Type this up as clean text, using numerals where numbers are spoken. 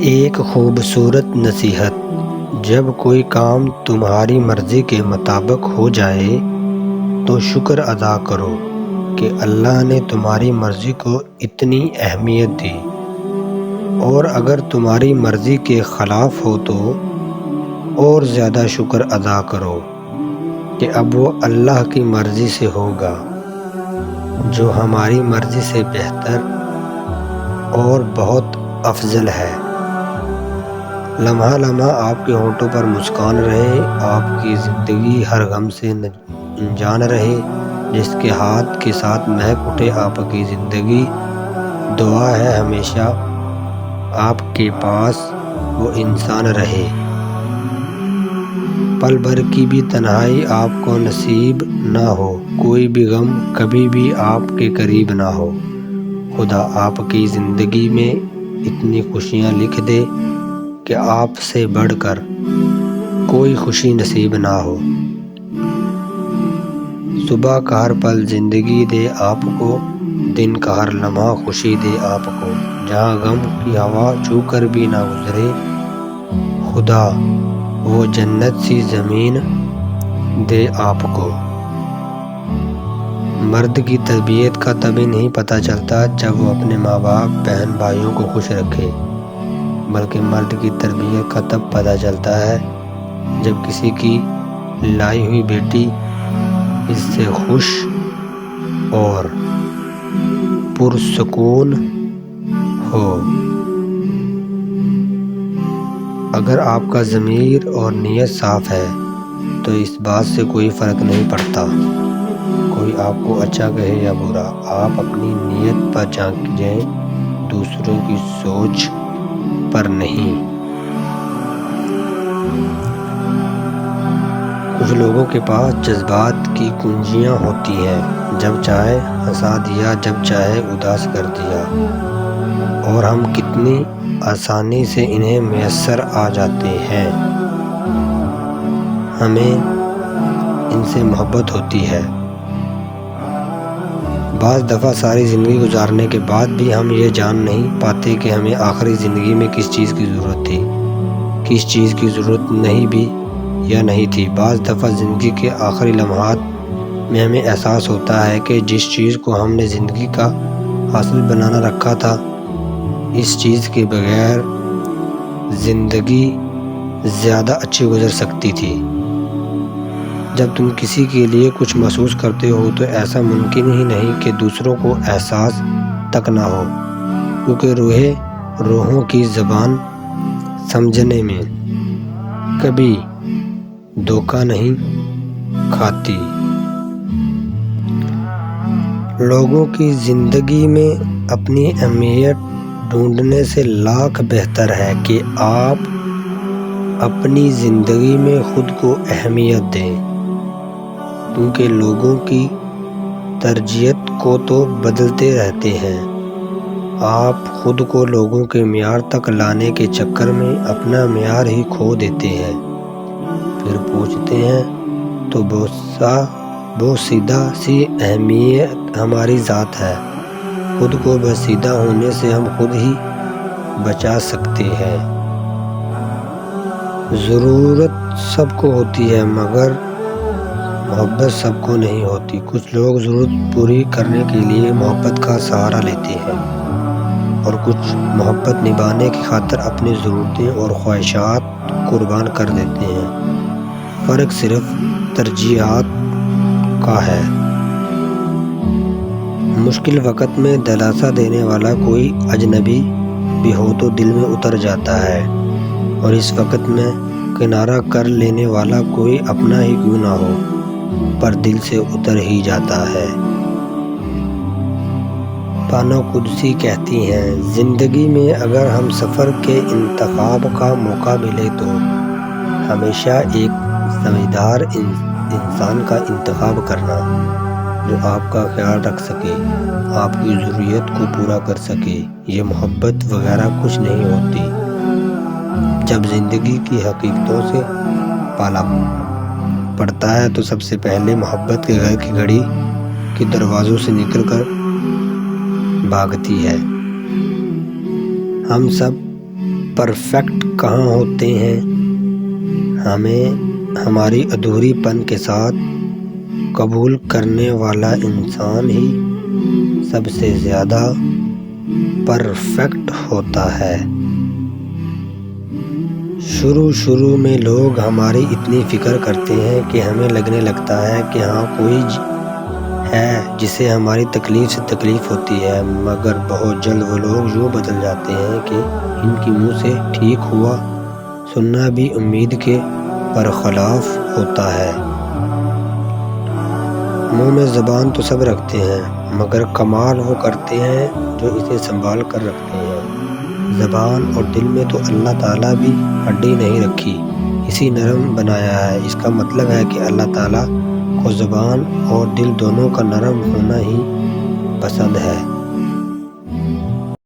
ایک خوبصورت نصیحت: جب کوئی کام تمہاری مرضی کے مطابق ہو جائے تو شکر ادا کرو کہ اللہ نے تمہاری مرضی کو اتنی اہمیت دی، اور اگر تمہاری مرضی کے خلاف ہو تو اور زیادہ شکر ادا کرو کہ اب وہ اللہ کی مرضی سے ہوگا، جو ہماری مرضی سے بہتر اور بہت افضل ہے۔ لمحہ لمحہ آپ کے ہونٹوں پر مسکان رہے، آپ کی زندگی ہر غم سے انجان رہے، جس کے ہاتھ کے ساتھ مہک اٹھے آپ کی زندگی۔ دعا ہے ہمیشہ آپ کے پاس وہ انسان رہے، پل بھر کی بھی تنہائی آپ کو نصیب نہ ہو، کوئی بھی غم کبھی بھی آپ کے قریب نہ ہو۔ خدا آپ کی زندگی میں اتنی خوشیاں لکھ دے کہ آپ سے بڑھ کر کوئی خوشی نصیب نہ ہو۔ صبح کا ہر پل زندگی دے آپ کو، دن کا ہر لمحہ خوشی دے آپ کو، جہاں غم کی ہوا چھو کر بھی نہ گزرے، خدا وہ جنت سی زمین دے آپ کو۔ مرد کی طبیعت کا تبھی نہیں پتہ چلتا جب وہ اپنے ماں باپ، بہن بھائیوں کو خوش رکھے، بلکہ مرد کی تربیت کا تب پتہ چلتا ہے جب کسی کی لائی ہوئی بیٹی اس سے خوش اور پرسکون ہو۔ اگر آپ کا ضمیر اور نیت صاف ہے تو اس بات سے کوئی فرق نہیں پڑتا کوئی آپ کو اچھا کہے یا برا، آپ اپنی نیت پر جھانکیں، دوسروں کی سوچ پر نہیں۔ کچھ لوگوں کے پاس جذبات کی کنجیاں ہوتی ہیں، جب چاہے ہنسا دیا، جب چاہے اداس کر دیا، اور ہم کتنی آسانی سے انہیں میسر آ جاتے ہیں۔ ہمیں ان سے محبت ہوتی ہے۔ بعض دفعہ ساری زندگی گزارنے کے بعد بھی ہم یہ جان نہیں پاتے کہ ہمیں آخری زندگی میں کس چیز کی ضرورت تھی، کس چیز کی ضرورت نہیں بھی یا نہیں تھی۔ بعض دفعہ زندگی کے آخری لمحات میں ہمیں احساس ہوتا ہے کہ جس چیز کو ہم نے زندگی کا حاصل بنانا رکھا تھا، اس چیز کے بغیر زندگی زیادہ اچھی گزر سکتی تھی۔ جب تم کسی کے لیے کچھ محسوس کرتے ہو تو ایسا ممکن ہی نہیں کہ دوسروں کو احساس تک نہ ہو، کیونکہ روحوں کی زبان سمجھنے میں کبھی دھوکہ نہیں کھاتی۔ لوگوں کی زندگی میں اپنی اہمیت ڈھونڈنے سے لاکھ بہتر ہے کہ آپ اپنی زندگی میں خود کو اہمیت دیں، کیونکہ لوگوں کی ترجیحات کو تو بدلتے رہتے ہیں۔ آپ خود کو لوگوں کے معیار تک لانے کے چکر میں اپنا معیار ہی کھو دیتے ہیں، پھر پوچھتے ہیں تو بوسیدہ سی اہمیت ہماری ذات ہے۔ خود کو بوسیدہ ہونے سے ہم خود ہی بچا سکتے ہیں۔ ضرورت سب کو ہوتی ہے مگر محبت سب کو نہیں ہوتی۔ کچھ لوگ ضرورت پوری کرنے کے لیے محبت کا سہارا لیتے ہیں، اور کچھ محبت نبھانے کی خاطر اپنی ضرورتیں اور خواہشات قربان کر دیتے ہیں۔ فرق صرف ترجیحات کا ہے۔ مشکل وقت میں دلاسا دینے والا کوئی اجنبی بھی ہو تو دل میں اتر جاتا ہے، اور اس وقت میں کنارہ کر لینے والا کوئی اپنا ہی کیوں نہ ہو پر دل سے اتر ہی جاتا ہے۔ بانو قدسی کہتی ہیں، زندگی میں اگر ہم سفر کے انتخاب کا موقع ملے تو ہمیشہ ایک سمجھدار انسان کا انتخاب کرنا، جو آپ کا خیال رکھ سکے، آپ کی ضرورت کو پورا کر سکے۔ یہ محبت وغیرہ کچھ نہیں ہوتی۔ جب زندگی کی حقیقتوں سے پالا پڑتا ہے تو سب سے پہلے محبت کے گھر کی گھڑی کے دروازوں سے نکل کر بھاگتی ہے۔ ہم سب پرفیکٹ کہاں ہوتے ہیں؟ ہمیں ہماری ادھوری پن کے ساتھ قبول کرنے والا انسان ہی سب سے زیادہ پرفیکٹ ہوتا ہے۔ شروع میں لوگ ہماری اتنی فکر کرتے ہیں کہ ہمیں لگنے لگتا ہے کہ ہاں کوئی ہے جسے ہماری تکلیف سے تکلیف ہوتی ہے، مگر بہت جلد وہ لوگ یوں بدل جاتے ہیں کہ ان کی منہ سے ٹھیک ہوا سننا بھی امید کے برخلاف ہوتا ہے۔ منہ میں زبان تو سب رکھتے ہیں، مگر کمال وہ کرتے ہیں جو اسے سنبھال کر رکھتے ہیں۔ زبان اور دل میں تو اللہ تعالیٰ بھی ہڈی نہیں رکھی، اسی نرم بنایا ہے۔ اس کا مطلب ہے کہ اللہ تعالیٰ کو زبان اور دل دونوں کا نرم ہونا ہی پسند ہے۔